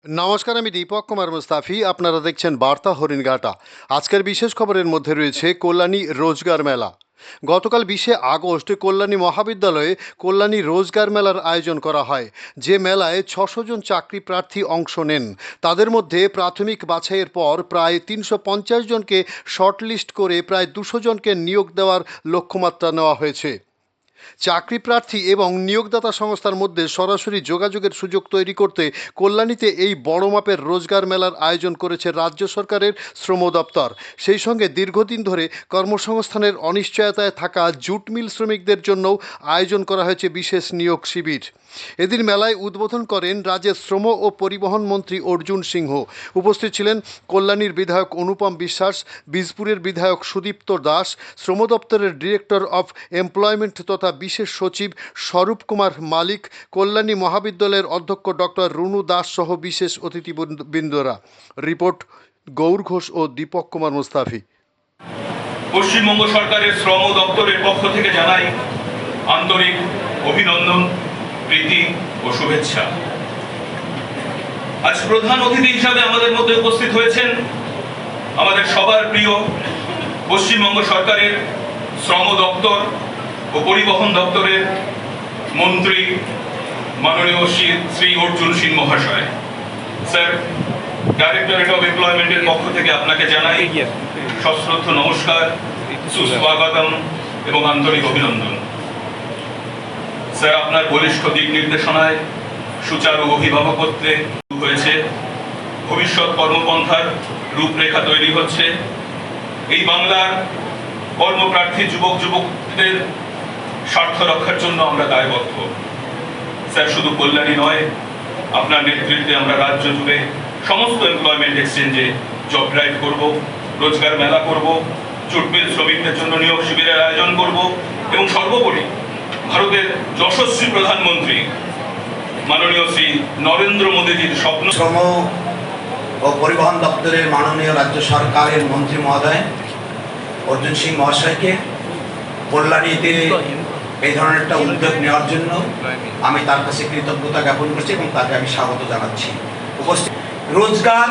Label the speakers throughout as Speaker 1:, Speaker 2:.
Speaker 1: নমস্কার, আমি দীপক কুমার মুস্তাফি। আপনারা দেখছেন বার্তা হরিণঘাটা। আজকের বিশেষ খবরের মধ্যে রয়েছে কল্যাণী রোজগার মেলা। গতকাল 20শে আগস্ট কল্যাণী মহাবিদ্যালয়ে কল্যাণী রোজগার মেলার আয়োজন করা হয়। যে মেলায় 600 জন চাকরি প্রার্থী অংশ নেন। তাদের মধ্যে প্রাথমিক বাছাইয়ের পর প্রায় 350 জনকে শর্টলিস্ট করে প্রায় 200 জনকে নিয়োগ দেওয়ার লক্ষ্যমাত্রা নেওয়া হয়েছে। চাকরি প্রার্থী এবং নিয়োগদাতা সংস্থার মধ্যে সরাসরি যোগাযোগের সুযোগ তৈরি করতে কল্যাণীতে এই বড় মাপের রোজগার মেলার আয়োজন করেছে রাজ্য সরকারের শ্রম দপ্তর। সেই সঙ্গে দীর্ঘদিন ধরে কর্মসংস্থানের অনিশ্চয়তায় থাকা জুট মিল শ্রমিকদের জন্যও আয়োজন করা হয়েছে বিশেষ নিয়োগ শিবির। এদিন মেলায় উদ্বোধন করেন রাজ্যের শ্রম ও পরিবহন মন্ত্রী অর্জুন সিংহ। উপস্থিত ছিলেন কল্যাণীর বিধায়ক অনুপম বিশ্বাস, বীজপুরের বিধায়ক সুদীপ্ত দাস, শ্রম দপ্তরের ডিরেক্টর অফ এমপ্লয়মেন্ট তথা বিশেষ সচিব স্বরূপ কুমার মালিক, কল্যাণী মহাবিদ্যালয়ের অধ্যক্ষ ডক্টর রুনু দাস সহ বিশেষ অতিথিবৃন্দরা। রিপোর্ট গৌর ঘোষ ও দীপক কুমার মুস্তাফি।
Speaker 2: পশ্চিমবঙ্গ সরকারের শ্রম দপ্তরের পক্ষ থেকে জানাই আন্তরিক অভিনন্দন, প্রীতি ও শুভেচ্ছা। আজ প্রধান অতিথি হিসাবে আমাদের মধ্যে উপস্থিত হয়েছেন আমাদের সবার প্রিয় পশ্চিমবঙ্গ সরকারের শ্রম দপ্তর ও পরিবহন দপ্তরের মন্ত্রী মাননীয় শ্রী অর্জুন সিং মহাশয়। স্যার, ডাইরেক্টরেট অফ এমপ্লয়মেন্টের পক্ষ থেকে আপনাকে জানাই সশ্রদ্ধ নমস্কার, সুস্বাগতম এবং আন্তরিক অভিনন্দন। স্যার, আপনার বলিষ্ঠ দিক নির্দেশনায় সুচারু অভিভাবকত্বে হয়েছে, ভবিষ্যৎ কর্মপন্থার রূপরেখা তৈরি হচ্ছে। এই বাংলার কর্মপ্রার্থী যুবক যুবকদের স্বার্থ রক্ষার জন্য আমরা দায়বদ্ধ। স্যার, শুধু কল্যাণী নয়, আপনার নেতৃত্বে আমরা রাজ্য জুড়ে সমস্ত এমপ্লয়মেন্ট এক্সচেঞ্জে জব ড্রাইভ করব, রোজগার মেলা করব, জুট মিল শ্রমিকদের জন্য নিয়োগ শিবিরের আয়োজন করব এবং সর্বোপরি ভারতের যশস্বী প্রধানমন্ত্রী মাননীয় শ্রী নরেন্দ্র মোদীজির স্বপ্ন।
Speaker 3: শ্রম ও পরিবহন দপ্তরের মাননীয় রাজ্য সরকারের মন্ত্রী মহোদয় অর্জুন সিং মহাশয়কে কল্যাণীতে এই ধরনের একটা উদ্যোগ নেওয়ার জন্য আমি তার কাছে কৃতজ্ঞতা জ্ঞাপন করছি এবং তাকে আমি স্বাগত জানাচ্ছি। উপস্থিত রোজগার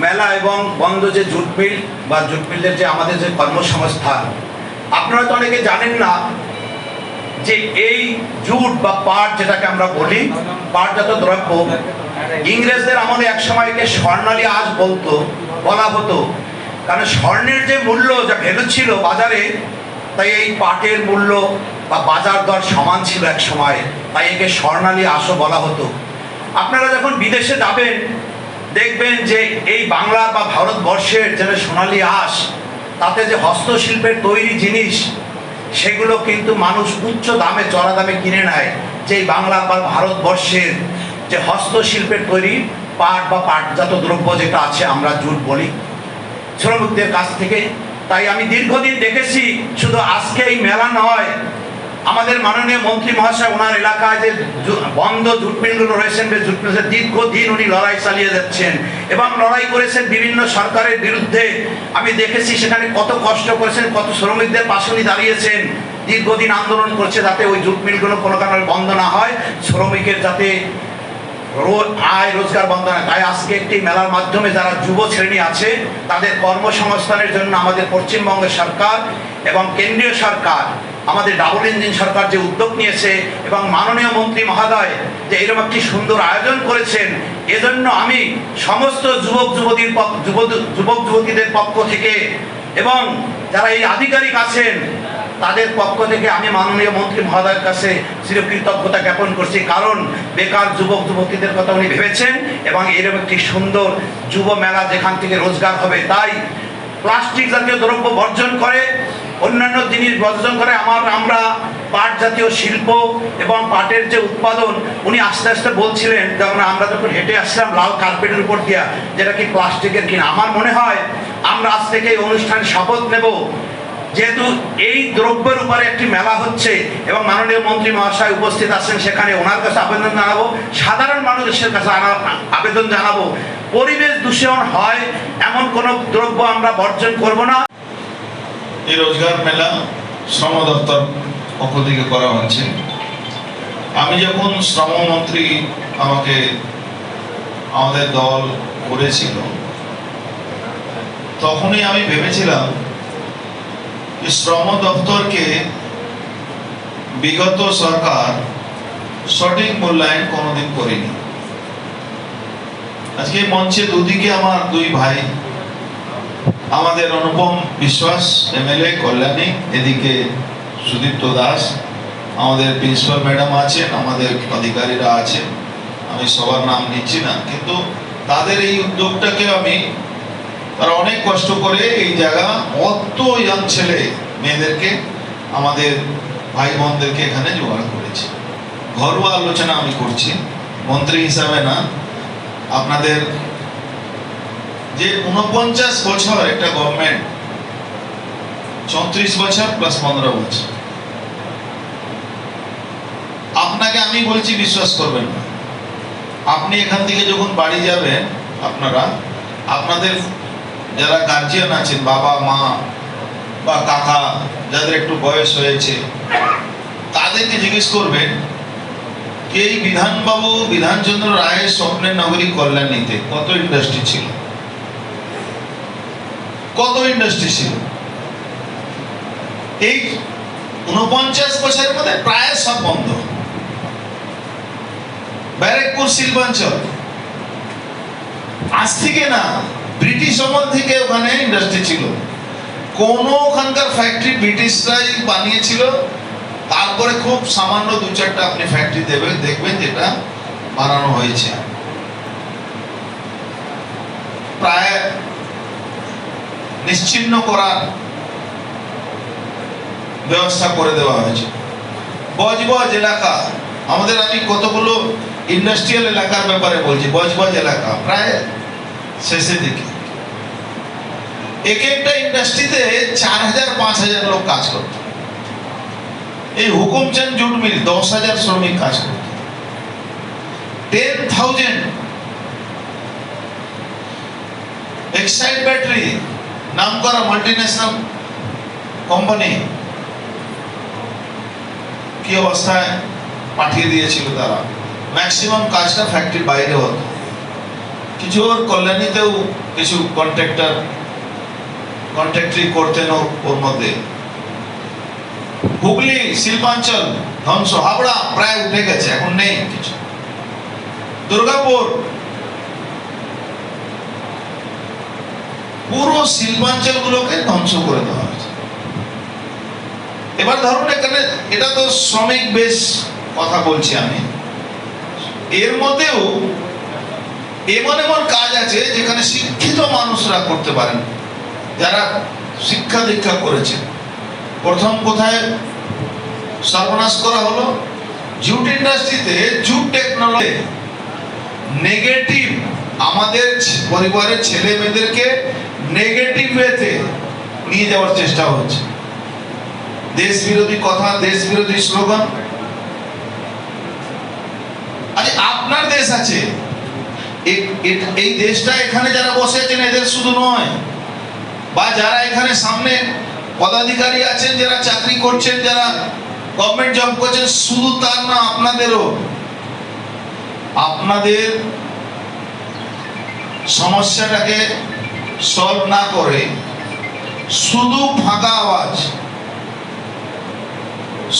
Speaker 3: মেলা এবং বন্ধ যে জুট মিল বা জুট মিলের যে আমাদের যে কর্মসংস্থান, আপনারা তো অনেকে জানেন না যে এই জুট বা পাট, যেটাকে আমরা বলি পাটজাত দ্রব্য, ইংরেজদের আমলে এক সময়কে স্বর্ণালী আঁশ বলা হতো, কারণ স্বর্ণের যে মূল্য, যা ভ্যালু ছিল বাজারে, তাই এই পাটের মূল্য বা বাজার দর সমান ছিল এক সময়, তাই একে স্বর্ণালী আঁশও বলা হতো। আপনারা যখন বিদেশে যাবেন দেখবেন যে এই বাংলা বা ভারতবর্ষের যে সোনালী আঁশ, তাতে যে হস্তশিল্পের তৈরি জিনিস, সেগুলো কিন্তু মানুষ উচ্চ দামে, চড়া দামে কিনে নেয়। যে বাংলা বা ভারতবর্ষের যে হস্তশিল্পের তৈরি পাট বা পাটজাত দ্রব্য যেটা আছে, আমরা জুট বলি, শ্রমিকদের কাছ থেকে। তাই আমি দীর্ঘদিন দেখেছি, শুধু আজকে এই মেলা নয়, আমাদের মাননীয় মন্ত্রী মহাশয় ওনার এলাকায় যে বন্ধ জুট মিলগুলো রয়েছেন, জুট মিলের দীর্ঘদিন উনি লড়াই চালিয়ে যাচ্ছেন এবং লড়াই করেছেন বিভিন্ন সরকারের বিরুদ্ধে। আমি দেখেছি সেখানে কত কষ্ট করেছেন, কত শ্রমিকদের পাশে উনি দাঁড়িয়েছেন, দীর্ঘদিন আন্দোলন করছে যাতে ওই জুট মিলগুলো কোনো কারণে বন্ধ না হয়, শ্রমিকের যাতে আয় রোজগার বন্ধ না। তাই আজকে একটি মেলার মাধ্যমে যারা যুব শ্রেণী আছে তাদের কর্মসংস্থানের জন্য আমাদের পশ্চিমবঙ্গের সরকার এবং কেন্দ্রীয় সরকার, আমাদের ডাবল ইঞ্জিন সরকার যে উদ্যোগ নিয়েছে এবং মাননীয় মন্ত্রী মহোদয় যে এরকম একটি সুন্দর আয়োজন করেছেন, এজন্য আমি সমস্ত যুবক যুবতীদের পক্ষ থেকে এবং যারা এই আধিকারিক আছেন তাদের পক্ষ থেকে আমি মাননীয় মন্ত্রী মহোদয়ের কাছে চিরকৃতজ্ঞতা জ্ঞাপন করছি। কারণ বেকার যুবক যুবতীদের কথা উনি ভেবেছেন এবং এরকম একটি সুন্দর যুব মেলা যেখান থেকে রোজগার হবে। তাই প্লাস্টিক জাতীয় দ্রব্য বর্জন করে, অন্যান্য জিনিস বর্জন করে আমরা পাট জাতীয় শিল্প এবং পাটের যে উৎপাদন, উনি আস্তে আস্তে বলছিলেন, যেমন আমরা যখন হেঁটে আসলাম লাল কার্পেটের উপর দিয়া, যেটা কি প্লাস্টিকের কিনা। আমার মনে হয় আমরা আজ থেকে এই অনুষ্ঠানে শপথ নেব, যেহেতু এই দ্রব্যের উপরে একটি মেলা হচ্ছে এবং মাননীয় মন্ত্রী মহাশয় উপস্থিত আছেন, সেখানে ওনার কাছে আবেদন জানাবো, সাধারণ মানুষের কাছে আবেদন জানাবো, পরিবেশ দূষণ হয় এমন কোনো দ্রব্য আমরা বর্জন করব না।
Speaker 4: এই রোজগার মেলা শ্রম দপ্তর পক্ষ থেকে করা হচ্ছে। আমি যখন শ্রমমন্ত্রী আমাকে আমাদের দল করেছিল, তখনই আমি ভেবেছিলাম যে শ্রম দপ্তরকে বিগত সরকার সঠিক মূল্যায়ন কোনোদিন করেনি। আজকে মঞ্চে দুদিকে আমার দুই ভাই, আমাদের অনুপম বিশ্বাস এমএলএ কল্যাণী, এদিকে সুদীপ্ত দাস, আমাদের প্রিন্সিপাল ম্যাডাম আছেন, আমাদের অধিকারীরা আছেন, আমি সবার নাম নিচ্ছি না, কিন্তু তাদের এই উদ্যোগটাকে আমি, তারা অনেক কষ্ট করে এই জায়গা অত ইয়াং ছেলে মেয়েদেরকে, আমাদের ভাই বোনদেরকে এখানে জোগাড় করেছে। ঘরোয়া আলোচনা আমি করছি, মন্ত্রী হিসাবে না। আপনাদের যে 49 বছর একটা গভর্নমেন্ট, 34 বছর প্লাস 15 বছর, আপনাকে আমি বলছি বিশ্বাস করবেন না। আপনি এখান থেকে যখন বাড়ি যাবেন, আপনারা আপনাদের যারা গার্জিয়ান আছেন, বাবা মা বা কাকা, যাদের একটু বয়স হয়েছে, তাদেরকে জিজ্ঞেস করবেন যে এই বিধানবাবু বিধানচন্দ্র রায়ের স্বপ্নের নগরী কল্যাণীতে কত ইন্ডাস্ট্রি ছিল, কত ইন্ডাস্ট্রি ছিল। এই 49 বছরের মধ্যে প্রায় সব বন্ধ। ব্যারাকপুর শিল্পাঞ্চল আজ থেকে না, ব্রিটিশ আমল থেকে ওখানে ইন্ডাস্ট্রি ছিল। কোন ওখানকার ফ্যাক্টরি ব্রিটিশরাই বানিয়েছিল। তারপরে খুব সামান্য 2-4টা আপনি ফ্যাক্টরি দেখবেন যেটা বানানো হয়েছে। প্রায় নিশ্চিহ্ন করার ব্যবস্থা করে দেওয়া হয়েছে। বজবজ এলাকা, আমাদের আমি কতগুলো ইন্ডাস্ট্রিয়াল এলাকার ব্যাপারে বলছি। বজবজ এলাকা প্রায় শেষের দিকে, এক একটা ইন্ডাস্ট্রিতে 4000-5000 লোক কাজ করত। এই হুকুমচাঁদ জুট মিল 10,000 শ্রমিক কাজ করত। 10,000 এক্সাইড ব্যাটারি নাম করা মাল্টিন্যাশনাল কোম্পানি কি অবস্থায় পাঠিয়ে দিয়েছিল তারা। ম্যাক্সিমাম কাজটা ফ্যাক্টরির বাইরে হতো। কিছু ওর কল্যাণীতেও কিছু কন্ট্রাক্টরি করতেন ওর মধ্যে। হুগলি শিল্পাঞ্চল ধ্বংস, হাবড়া প্রায় উঠে গেছে, এখন নেই কিছু। দুর্গাপুর, পুরো শিল্পাঞ্চল গুলোকে ধ্বংস করে দেওয়া হয়েছে। এবার ধরুন এখানে, এটা তো শ্রমিক বেশ কথা বলছি আমি, এর মধ্যেও এমন এমন কাজ আছে যেখানে শিক্ষিত মানুষরা করতে পারেন, যারা শিক্ষা দীক্ষা করেছেন। প্রথম কোথায় সর্বনাশ করা হলো? জুট ইন্ডাস্ট্রিতে জুট টেকনোলজি নেগেটিভ, আমাদের পরিবারের ছেলে মেয়েদেরকে নেগেটিভ ওয়েতে নিয়ে যাওয়ার চেষ্টা হচ্ছে। দেশ বিরোধী কথা, দেশ বিরোধী স্লোগান। আরে আপনার দেশ আছে, এই দেশটা এখানে যারা বসে আছেন এদের শুধু নয়, বা যারা এখানে সামনে পদাধিকারী আছেন, যারা চাকরি করছেন, যারা গভর্নমেন্ট জব করছেন, শুধু তার না, আপনাদেরও। আপনাদের সমস্যাটাকে সলভ না করে শুধু ফাঁকা আওয়াজ,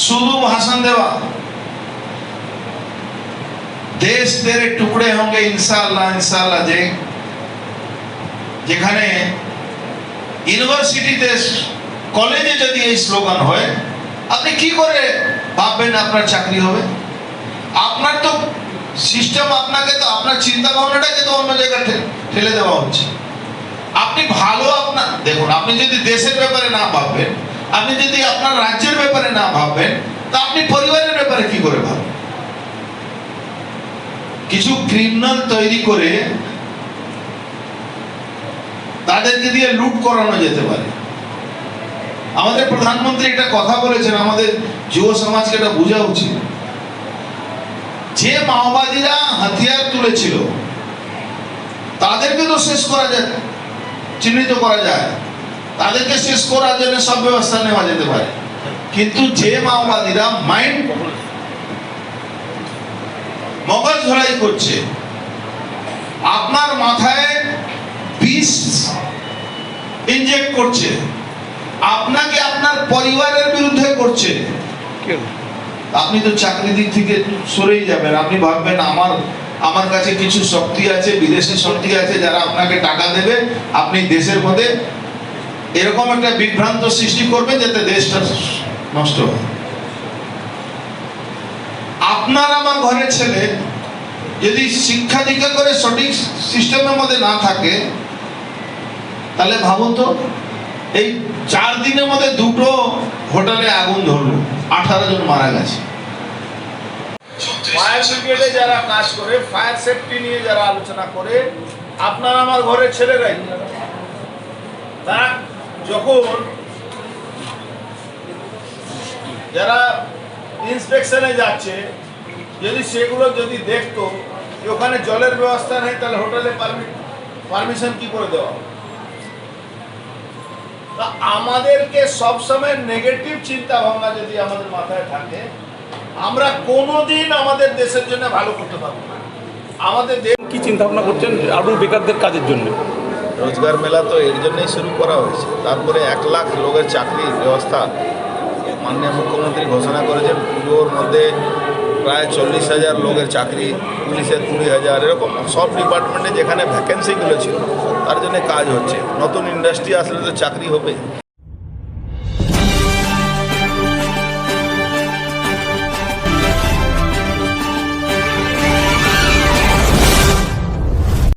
Speaker 4: শুধু ভাষণ দেওয়া, দেশ তেরে টুকরে হোंगे ইনশাআল্লাহ ইনশাআল্লাহ, যেখানে ইউনিভার্সিটিতে কলেজে যদি এই স্লোগান হয়, আপনি কি করে ভাববেন আপনার চাকরি হবে? আপনার তো সিস্টেম, আপনাকে তো আপনার চিন্তা ভাবনাটাকে তো অন্য জায়গায় ঠেলে দেওয়া হচ্ছে। আপনি ভালো, আপনার দেখুন, আপনি যদি দেশের ব্যাপারে না ভাববেন, আপনি যদি আপনার রাজ্যের ব্যাপারে না ভাববেন, তা আপনি পরিবারের ব্যাপারে কি করে ভাববেন? কিছু ক্রিমিনাল তৈরি করে তাদেরকে দিয়ে লুট করানো যেতে পারে। আমাদের প্রধানমন্ত্রী একটা কথা বলেছেন, আমাদের যুব সমাজকে এটা বোঝা উচিত। যে মাওবাদীরা হাতিয়ার তুলেছিল তাদেরকে তো শেষ করা যায়, চিহ্নিত করা যায়, তাদেরকে শেষ করার জন্য সব ব্যবস্থা নেওয়া যেতে পারে। কিন্তু যে মাওবাদীরা মাইন্ড মগজ ধরাই করছে, আপনার মাথায় বিষ ইনজেক্ট করছে, আপনাকে আপনার পরিবারের বিরুদ্ধে করছে। আপনি তো চাকরি দিক থেকে সরেই যাবেন। আপনি ভাববেন আমার কাছে কিছু শক্তি আছে, বিদেশি শক্তি আছে যারা আপনাকে টাকা দেবে, আপনি দেশের মধ্যে এরকম একটা বিভ্রান্ত সৃষ্টি করবেন যাতে দেশটা নষ্ট হয়। আপনার আমার ঘরের ছেলে যদি শিক্ষা দীক্ষা করে সঠিক সিস্টেমের মধ্যে না থাকে, তাহলে ভাবুন তো, এই 4 দিনের মধ্যে 2টো হোটেলে আগুন ধরলো, 18 জন মারা গেছে।
Speaker 5: ফায়ার ব্রিগেডে যারা কাজ করে, ফায়ার সেফটি নিয়ে যারা আলোচনা করে, আপনার আমার ঘরের ছেলেরাই, তারা যখন যারা ইন্সপেকশনে যাচ্ছে, যদি সেগুলো যদি দেখতো যে ওখানে জলের ব্যবস্থা নেই, তাহলে হোটেলে পারমিশন কি করে দেওয়া? তা আমাদেরকে সবসময় নেগেটিভ চিন্তা ভাবনা যদি আমাদের মাথায় থাকে, আমরা কোনোদিন আমাদের দেশের জন্য ভালো করতে পারবো না। আমাদের
Speaker 6: কি চিন্তা ভাবনা করছেন আরও বেকারদের কাজের জন্য?
Speaker 7: রোজগার মেলা তো এর জন্যই শুরু করা হয়েছে। তারপরে 1 লাখ লোকের চাকরির ব্যবস্থা মাননীয় মুখ্যমন্ত্রী ঘোষণা করেছেন। পুজোর মধ্যে প্রায় 40,000 লোকের চাকরি, পুলিশের 20,000, এরকম সব ডিপার্টমেন্টে যেখানে ভ্যাকেন্সিগুলো ছিল তার জন্য কাজ হচ্ছে। নতুন ইন্ডাস্ট্রি আসলে তো চাকরি হবে।